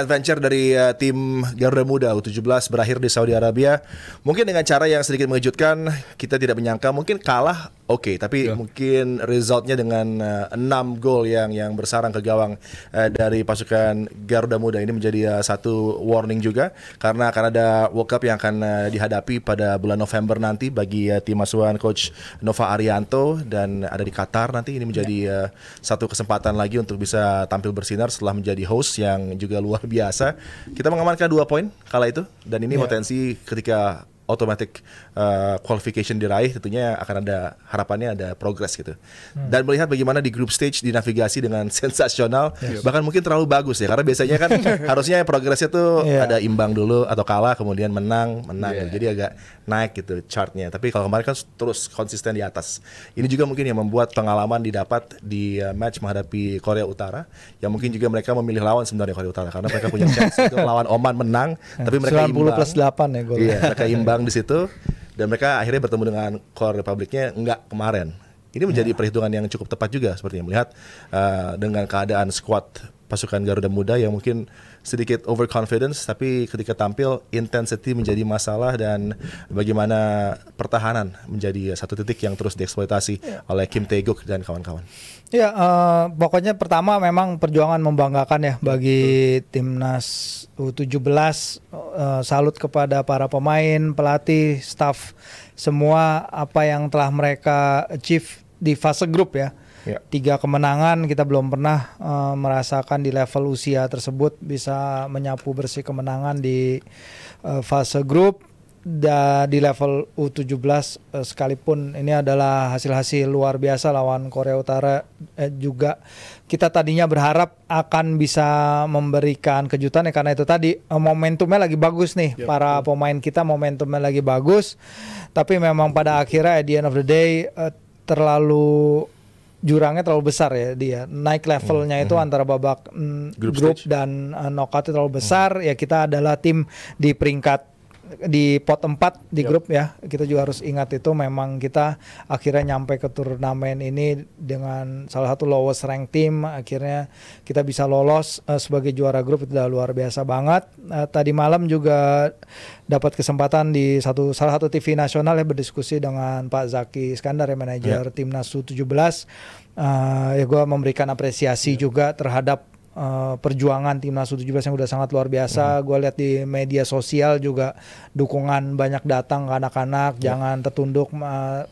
adventure dari tim Garuda Muda U17 berakhir di Saudi Arabia. Mungkin dengan cara yang sedikit mengejutkan, kita tidak menyangka mungkin kalah. Oke, tapi mungkin resultnya dengan 6 gol yang bersarang ke gawang dari pasukan Garuda Muda ini menjadi satu warning juga, karena akan ada World Cup yang akan dihadapi pada bulan November nanti bagi tim asuhan Coach Nova Arianto, dan ada di Qatar nanti. Ini menjadi satu kesempatan lagi untuk bisa tampil bersinar setelah menjadi host yang juga luar biasa. Kita mengamankan 2 poin kala itu, dan ini potensi ketika automatic qualification diraih, tentunya akan ada harapannya ada progress gitu. Dan melihat bagaimana di group stage dinavigasi dengan sensasional, bahkan mungkin terlalu bagus ya, karena biasanya kan harusnya progresnya tuh ada imbang dulu atau kalah kemudian menang gitu. Jadi agak naik gitu chartnya. Tapi kalau kemarin kan terus konsisten di atas. Ini juga mungkin yang membuat pengalaman didapat di match menghadapi Korea Utara, yang mungkin juga mereka memilih lawan sebenarnya Korea Utara, karena mereka punya chance itu lawan Oman menang, tapi mereka 90+8 ya gol. Iya, mereka imbang di situ, dan mereka akhirnya bertemu dengan Core Republicnya enggak kemarin. Ini menjadi perhitungan yang cukup tepat juga sepertinya, melihat dengan keadaan squad pasukan Garuda Muda yang mungkin sedikit overconfidence, tapi ketika tampil intensity menjadi masalah, dan bagaimana pertahanan menjadi satu titik yang terus dieksploitasi oleh Kim Tae-guk dan kawan-kawan. Ya, pokoknya pertama memang perjuangan membanggakan ya bagi timnas U17. Salut kepada para pemain, pelatih, staff, semua apa yang telah mereka achieve di fase grup ya. 3 kemenangan, kita belum pernah merasakan di level usia tersebut bisa menyapu bersih kemenangan di fase grup. Dan di level U17 sekalipun ini adalah hasil-hasil luar biasa lawan Korea Utara, juga kita tadinya berharap akan bisa memberikan kejutan ya, karena itu tadi momentumnya lagi bagus nih, para pemain kita momentumnya lagi bagus, tapi memang pada akhirnya at the end of the day jurangnya terlalu besar ya, dia naik levelnya itu antara babak grup dan knockout terlalu besar ya. Kita adalah tim di peringkat di pot 4 di grup ya, kita juga harus ingat itu. Memang kita akhirnya nyampe ke turnamen ini dengan salah satu lowest rank team, akhirnya kita bisa lolos sebagai juara grup, itu udah luar biasa banget. Tadi malam juga dapat kesempatan di salah satu TV nasional ya, berdiskusi dengan Pak Zaki Iskandar ya, manajer timnas U17. Ya gue memberikan apresiasi juga terhadap perjuangan timnas U17 yang udah sangat luar biasa. Gue lihat di media sosial juga dukungan banyak datang ke anak-anak. Jangan tertunduk,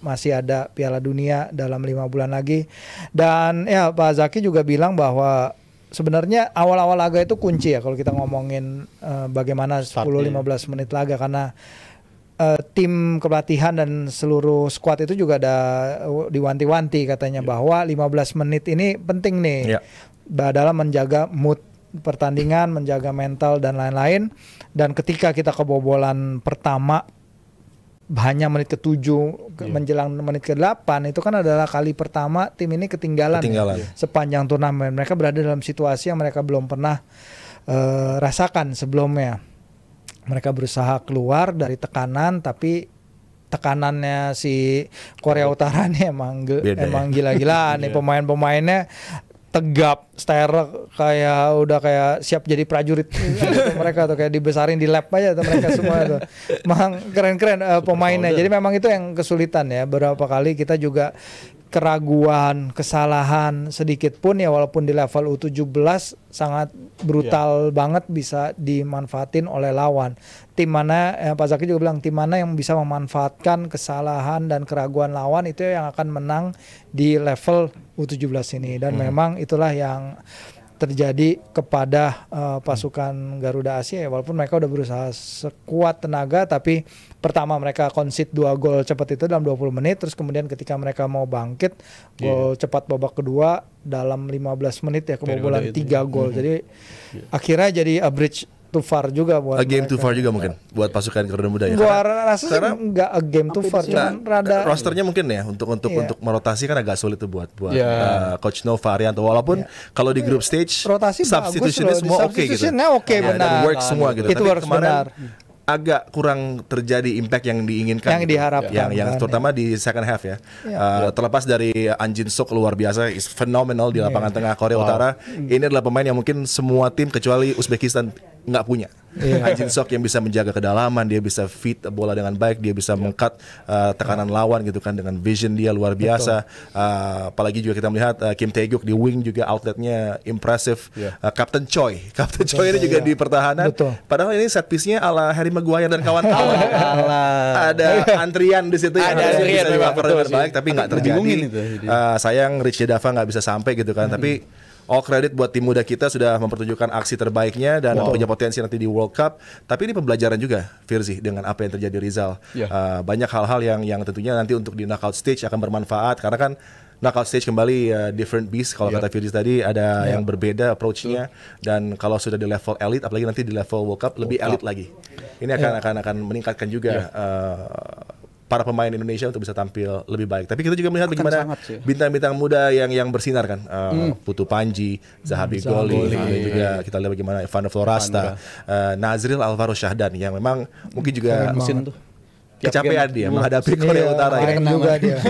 masih ada Piala Dunia dalam 5 bulan lagi. Dan ya Pak Zaki juga bilang bahwa sebenarnya awal-awal laga itu kunci ya, kalau kita ngomongin bagaimana 10-15 menit laga, karena tim kepelatihan dan seluruh skuad itu juga ada diwanti-wanti katanya bahwa 15 menit ini penting nih dalam menjaga mood pertandingan, menjaga mental dan lain-lain. Dan ketika kita kebobolan pertama hanya menit ke-7 menjelang menit ke-8, itu kan adalah kali pertama tim ini ketinggalan. Sepanjang turnamen. Mereka berada dalam situasi yang mereka belum pernah rasakan sebelumnya. Mereka berusaha keluar dari tekanan, tapi tekanannya si Korea Utara nih emang gila-gilaan nih. Pemain-pemainnya tegap, stare kayak siap jadi prajurit gitu. Mereka tuh kayak dibesarin di lab aja tuh mereka semua tuh. Memang keren-keren pemainnya. Jadi memang itu yang kesulitan ya. Beberapa kali kita juga keraguan, kesalahan sedikit pun ya, walaupun di level U17 sangat brutal banget bisa dimanfaatin oleh lawan. Tim mana, Pak Zaki juga bilang, tim mana yang bisa memanfaatkan kesalahan dan keraguan lawan itu yang akan menang di level U17 ini. Dan memang itulah yang terjadi kepada pasukan Garuda Asia ya, walaupun mereka udah berusaha sekuat tenaga, tapi pertama mereka concede 2 gol cepat itu dalam 20 menit, terus kemudian ketika mereka mau bangkit gol cepat babak kedua dalam 15 menit ya, kebobolan 3 gol. Jadi akhirnya jadi a bridge too far juga buat a game mereka. Too far juga mungkin buat pasukan Garuda Muda ya. Gua rasa enggak a game too far, cuman rada rosternya mungkin ya untuk merotasi kan agak sulit tuh buat Coach Nova Arianto, walaupun kalau di group stage rotasi substitutionnya semua oke gitu. Substitutionnya oke, benar. Work semua gitu. Itu harus benar. agak kurang terjadi impact yang diinginkan, yang diharapkan, yang terutama di second half ya. Terlepas dari An Jin Sok luar biasa, is phenomenal di lapangan tengah Korea Utara. Ini adalah pemain yang mungkin semua tim kecuali Uzbekistan nggak punya. An Jin Sok yang bisa menjaga kedalaman, dia bisa feed bola dengan baik, dia bisa mengcut tekanan lawan gitu kan, dengan vision dia luar biasa. Apalagi juga kita melihat Kim Tae-guk di wing juga outletnya impressive. Captain Choi ini juga di pertahanan. Padahal ini set piece-nya ala Harry Maguire dan kawan-kawan. Ada antrian di situ yang harusnya bisa di-cover dengan baik, tapi nggak terjadi. Sayang Rich Dava nggak bisa sampai gitu kan. Tapi all credit buat tim muda kita sudah mempertunjukkan aksi terbaiknya dan punya potensi nanti di World Cup. Tapi ini pembelajaran juga, Firzi, dengan apa yang terjadi Rizal. Banyak hal-hal yang tentunya nanti untuk di knockout stage akan bermanfaat, karena kan knockout stage kembali different beast kalau kata Firzi tadi, ada yang berbeda approach-nya, dan kalau sudah di level elite, apalagi nanti di level World Cup lebih elite lagi. Ini akan meningkatkan juga para pemain Indonesia untuk bisa tampil lebih baik. Tapi kita juga melihat bagaimana bintang-bintang muda yang bersinar kan. Putu Panji, Zahabi Goli, juga kita lihat bagaimana Evander Florasta, Nazril Alvaro Syahdan yang memang mungkin juga kecapean dia menghadapi Korea Utara ya. Juga dia.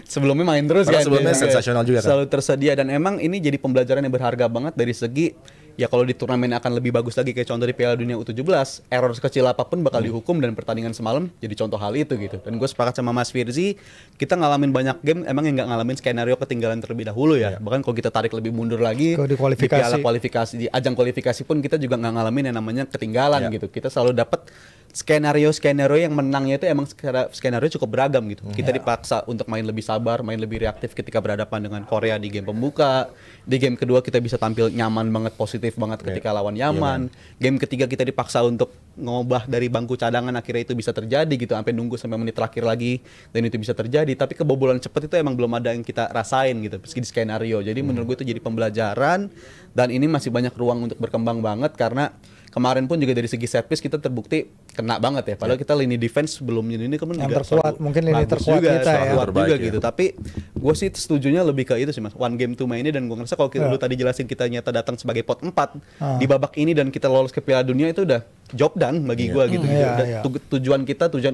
Sebelumnya main terus kan. Sebelumnya sensasional juga kan. Selalu tersedia, dan emang ini jadi pembelajaran yang berharga banget dari segi ya kalau di turnamen akan lebih bagus lagi, kayak contoh di Piala Dunia U17, error sekecil apapun bakal dihukum, dan pertandingan semalam jadi contoh hal itu gitu. Dan gue sepakat sama Mas Firzi, kita ngalamin banyak game emang yang nggak ngalamin skenario ketinggalan terlebih dahulu ya. Bahkan kalau kita tarik lebih mundur lagi di Piala kualifikasi, di ajang kualifikasi pun kita juga nggak ngalamin yang namanya ketinggalan gitu. Kita selalu dapat skenario yang menangnya itu emang skenario cukup beragam gitu. Kita dipaksa untuk main lebih sabar, main lebih reaktif ketika berhadapan dengan Korea di game pembuka. Di game kedua kita bisa tampil nyaman banget, positif banget ketika lawan Yaman. Game ketiga kita dipaksa untuk ngubah dari bangku cadangan, akhirnya itu bisa terjadi gitu, sampai nunggu sampai menit terakhir lagi dan itu bisa terjadi. Tapi kebobolan cepat itu emang belum ada yang kita rasain gitu meski di skenario. Jadi menurut gue itu jadi pembelajaran, dan ini masih banyak ruang untuk berkembang banget, karena kemarin pun juga dari segi set piece kita terbukti kena banget ya. Padahal kita lini defense sebelumnya ini kan yang terkuat, mungkin lini terkuat juga, kita ya. Terbaik juga gitu. Tapi gue sih setujunya lebih ke itu sih Mas. One game to mainnya, dan gue ngerasa kalau kita dulu tadi jelasin kita nyata datang sebagai pot 4 di babak ini dan kita lolos ke Piala Dunia, itu udah job done bagi gue gitu. Tujuan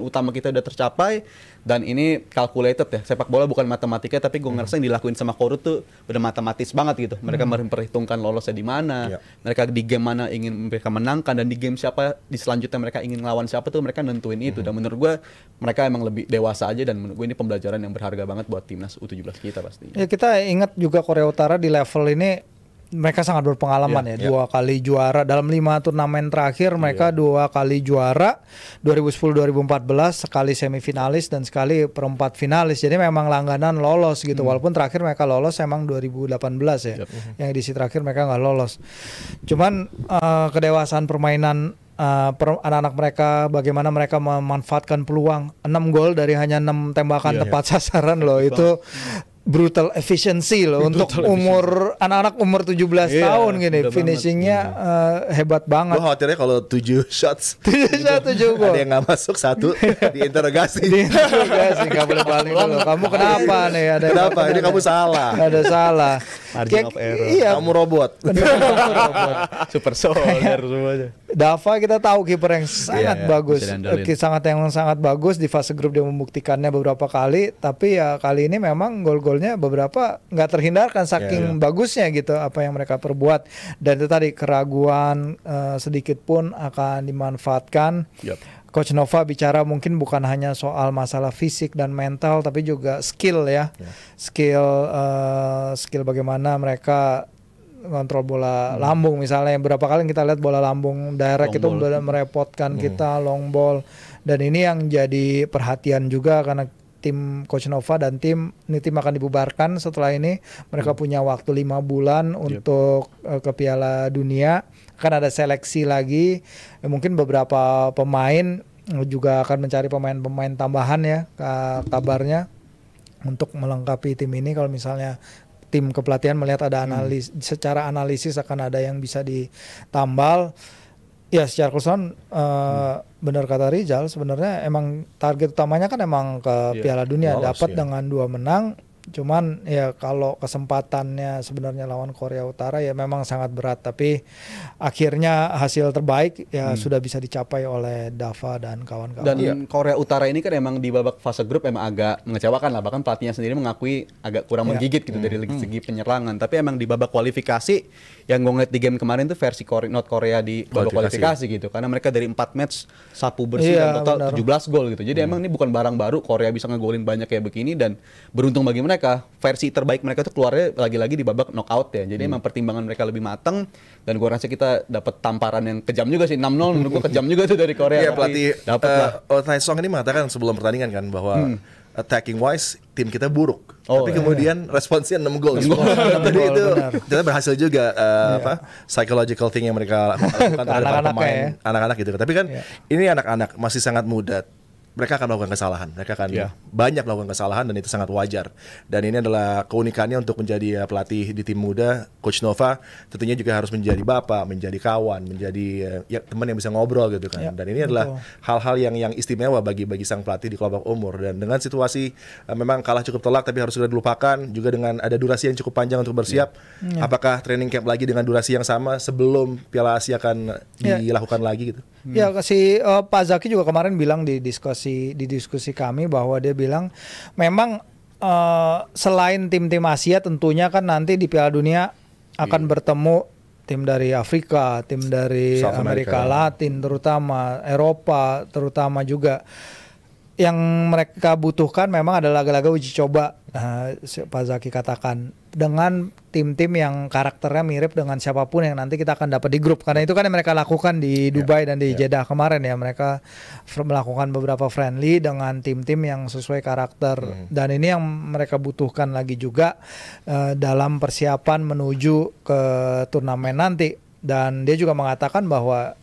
utama kita udah tercapai, dan ini calculated ya. Sepak bola bukan matematika, tapi gue ngerasa yang dilakuin sama Korut tuh udah matematis banget gitu. Mereka memperhitungkan lolosnya di mana, mereka di game mana ingin mereka menangkan, dan di game siapa di selanjutnya mereka ingin lawan siapa tuh mereka nentuin itu. Dan menurut gue mereka emang lebih dewasa aja, dan menurut gue ini pembelajaran yang berharga banget buat timnas U17 kita pasti. Ya, kita ingat juga Korea Utara di level ini mereka sangat berpengalaman ya. 2 kali juara dalam 5 turnamen terakhir, mereka 2 kali juara, 2010-2014, sekali semifinalis dan sekali perempat finalis. Jadi memang langganan lolos gitu. Walaupun terakhir mereka lolos emang 2018 ya. Yang edisi terakhir mereka nggak lolos. Cuman kedewasaan permainan anak-anak mereka, bagaimana mereka memanfaatkan peluang, 6 gol dari hanya 6 tembakan tepat sasaran loh. Itu brutal efficiency loh untuk anak-anak umur 17 tahun gini. Finishingnya hebat banget. Gue khawatirnya kalau 7 shots 7 gol ada yang gak masuk, 1 diinterogasi. Gak boleh balik dulu. Kamu kenapa nih? Kenapa? Ini kamu salah. Ada salah. Margin of error. Iya. Kamu robot. Super soldier semuanya. Dava kita tahu kiper yang sangat bagus, sangat bagus di fase grup, dia membuktikannya beberapa kali. Tapi ya kali ini memang gol-golnya beberapa nggak terhindarkan saking bagusnya gitu apa yang mereka perbuat. Dan itu tadi keraguan sedikit pun akan dimanfaatkan. Coach Nova bicara mungkin bukan hanya soal masalah fisik dan mental, tapi juga skill ya, skill bagaimana mereka kontrol bola lambung misalnya. Berapa kali kita lihat bola lambung direct itu merepotkan kita, long ball. Dan ini yang jadi perhatian juga, karena tim Coach Nova dan tim akan dibubarkan setelah ini. Mereka punya waktu 5 bulan untuk ke Piala Dunia. Akan ada seleksi lagi. Mungkin beberapa pemain juga akan mencari pemain-pemain tambahan ya, kabarnya, untuk melengkapi tim ini. Kalau misalnya tim kepelatihan melihat ada secara analisis akan ada yang bisa ditambal. Ya secara keseluruhan benar kata Rizal, sebenarnya emang target utamanya kan emang ke Piala Dunia, dapat dengan 2 menang. Cuman ya kalau kesempatannya sebenarnya lawan Korea Utara ya memang sangat berat, tapi akhirnya hasil terbaik ya sudah bisa dicapai oleh Dava dan kawan-kawan. Dan Korea Utara ini kan emang di babak fase grup emang agak mengecewakan lah, bahkan pelatihnya sendiri mengakui agak kurang menggigit gitu dari segi penyerangan. Tapi emang di babak kualifikasi yang gue ngeliat di game kemarin tuh versi North Korea di babak kualifikasi gitu, karena mereka dari 4 match sapu bersih dan total 17 gol gitu. Jadi emang ini bukan barang baru Korea bisa ngegolin banyak kayak begini, dan beruntung bagi mereka versi terbaik mereka tuh keluarnya lagi-lagi di babak knockout ya. Jadi emang pertimbangan mereka lebih matang, dan gue rasa kita dapat tamparan yang kejam juga sih. 6-0 menurut gue kejam juga tuh dari Korea. Iya, pelatih Tae Song ini mengatakan sebelum pertandingan kan bahwa attacking wise tim kita buruk. Tapi kemudian responsnya 6 gol. Tadi itu kita berhasil juga psychological thing yang mereka lakukan terhadap pemain anak-anak gitu. Tapi kan ini anak-anak masih sangat muda. Mereka akan melakukan kesalahan, mereka akan banyak melakukan kesalahan, dan itu sangat wajar. Dan ini adalah keunikannya untuk menjadi pelatih di tim muda. Coach Nova tentunya juga harus menjadi bapak, menjadi kawan, menjadi teman yang bisa ngobrol gitu kan. Dan ini adalah hal-hal yang istimewa bagi sang pelatih di kelompok umur. Dan dengan situasi memang kalah cukup telak tapi harus sudah dilupakan, juga dengan ada durasi yang cukup panjang untuk bersiap. Apakah training camp lagi dengan durasi yang sama sebelum Piala Asia akan dilakukan lagi gitu? Ya, si Pak Zaki juga kemarin bilang di diskusi kami bahwa dia bilang memang selain tim-tim Asia tentunya kan nanti di Piala Dunia akan bertemu tim dari Afrika, tim dari Amerika Latin, terutama Eropa, terutama juga yang mereka butuhkan memang adalah laga-laga uji coba. Pak Zaki katakan dengan tim-tim yang karakternya mirip dengan siapapun yang nanti kita akan dapat di grup, karena itu kan yang mereka lakukan di Dubai dan di Jeddah kemarin ya, mereka melakukan beberapa friendly dengan tim-tim yang sesuai karakter. Dan ini yang mereka butuhkan lagi juga dalam persiapan menuju ke turnamen nanti. Dan dia juga mengatakan bahwa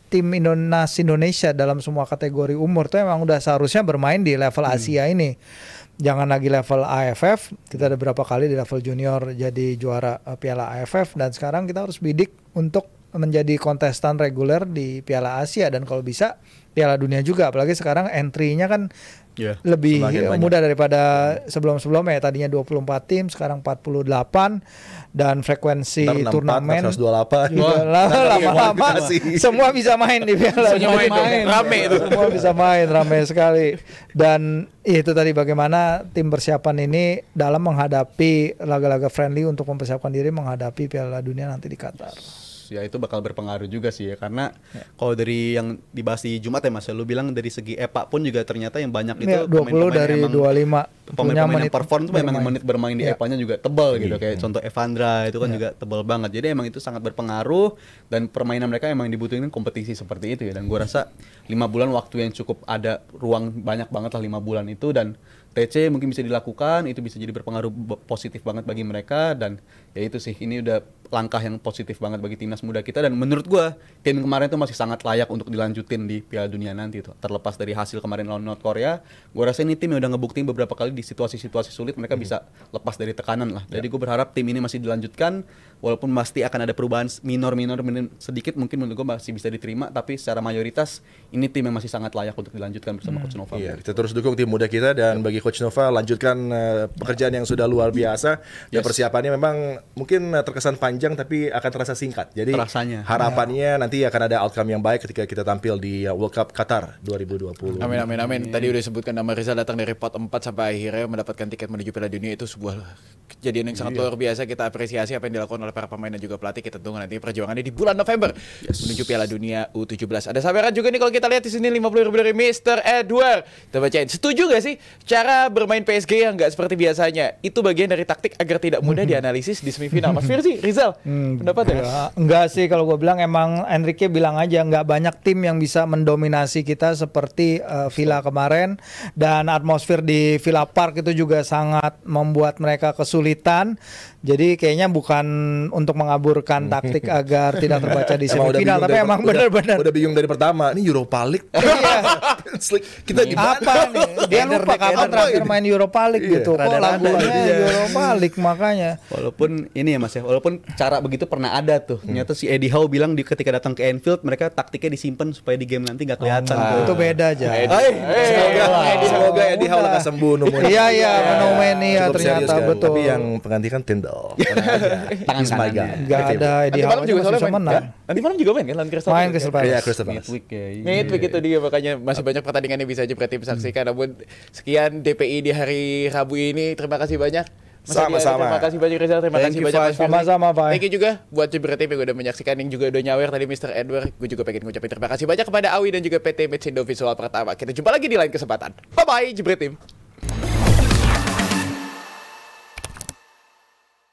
tim Indonesia dalam semua kategori umur tuh emang udah seharusnya bermain di level Asia ini. Jangan lagi level AFF, kita ada beberapa kali di level junior jadi juara Piala AFF, dan sekarang kita harus bidik untuk menjadi kontestan reguler di Piala Asia, dan kalau bisa Piala Dunia juga, apalagi sekarang entry-nya kan lebih mudah daripada sebelum-sebelumnya ya. Tadinya 24 tim, sekarang 48, dan frekuensi turnamen 128 lama-lama semua bisa main di Piala Dunia. Rame itu. Semua bisa main, rame sekali. Dan itu tadi bagaimana tim persiapan ini dalam menghadapi laga-laga friendly untuk mempersiapkan diri menghadapi Piala Dunia nanti di Qatar. Ya itu bakal berpengaruh juga sih ya, karena kalau dari yang dibahas di Jumat ya Mas, lu bilang dari segi EPA pun juga ternyata yang banyak itu 20 dari 25 pemain-pemain yang perform tuh memang menit bermain di EPA-nya juga tebal gitu, kayak contoh Evandra itu kan juga tebal banget. Jadi emang itu sangat berpengaruh, dan permainan mereka emang dibutuhin kompetisi seperti itu ya. Dan gue rasa 5 bulan waktu yang cukup ada ruang banyak banget lah 5 bulan itu, dan TC mungkin bisa dilakukan, itu bisa jadi berpengaruh positif banget bagi mereka. Dan ya itu sih, ini udah langkah yang positif banget bagi timnas muda kita, dan menurut gua tim kemarin itu masih sangat layak untuk dilanjutin di Piala Dunia nanti itu. Terlepas dari hasil kemarin lawan North Korea, gua rasa ini tim yang udah ngebuktiin beberapa kali di situasi-situasi sulit mereka bisa lepas dari tekanan lah. Jadi gua berharap tim ini masih dilanjutkan, walaupun pasti akan ada perubahan minor sedikit, mungkin menurut gua masih bisa diterima, tapi secara mayoritas ini tim yang masih sangat layak untuk dilanjutkan bersama Coach Nova. Iya, kita terus dukung tim muda kita, dan bagi Coach Nova lanjutkan pekerjaan yang sudah luar biasa. Dan persiapannya memang mungkin terkesan panjang tapi akan terasa singkat. Jadi harapannya nanti akan ada outcome yang baik ketika kita tampil di World Cup Qatar 2020. Amin. Tadi udah disebutkan nama Rizal datang dari pot 4 sampai akhirnya mendapatkan tiket menuju Piala Dunia, itu sebuah kejadian yang sangat luar biasa. Kita apresiasi apa yang dilakukan oleh para pemain dan juga pelatih. Kita tunggu nanti perjuangannya di bulan November menuju Piala Dunia U17. Ada sabaran juga nih kalau kita lihat di sini 50.000 dari Mr. Edward. Kita bacain. Setuju gak sih cara bermain PSG yang gak seperti biasanya? Itu bagian dari taktik agar tidak mudah dianalisis di semifinal. Mas Firzi, Rizal, pendapat ya? Enggak sih, kalau gue bilang emang Enrique bilang aja nggak banyak tim yang bisa mendominasi kita seperti Villa kemarin, dan atmosfer di Villa Park itu juga sangat membuat mereka kesulitan. Jadi kayaknya bukan untuk mengaburkan taktik agar tidak terbaca di semifinal, tapi emang benar-benar udah bingung dari pertama. Ini Europa League. Kita gimana? Apa nih? Dia lupa kapan terakhir main Europa League gitu. Kok lagunya Europa League makanya. Walaupun ini ya Mas ya, walaupun cara begitu pernah ada tuh. Ternyata si Eddie Howe bilang ketika datang ke Anfield mereka taktiknya disimpan supaya di game nanti nggak kelihatan tuh. Itu beda aja. Semoga Eddie Howe lekas sembuh nomor. Iya, Fenomeni ya Cukup serius ternyata kan? betul. Tapi yang pengganti kan Tyndall. Tangan He's my kanannya. guy. Nggak ada Eddie Nanti malam Howe juga masih bisa soalnya main. menang. Nanti malam juga main kan lawan Crystal Main Palace. Crystal Iya, Palace. Crystal Palace. Midweek ya. Midweek itu dia, makanya masih banyak pertandingan yang bisa aja berarti saksikan. Namun sekian DPI di hari Rabu ini. Terima kasih banyak. Mas Adi, Sama-sama. Terima kasih banyak Rizal, terima Thank kasih you, banyak Fai. Mas Firly. Sama-sama, Fai. Thank you juga buat Jebret TV yang udah menyaksikan, yang juga udah nyawer tadi Mr. Edward. Gue juga pengen ngucapin terima kasih banyak kepada Awi dan juga PT Metsindo Visual Pertama. Kita jumpa lagi di lain kesempatan. Bye bye Jebret Tim.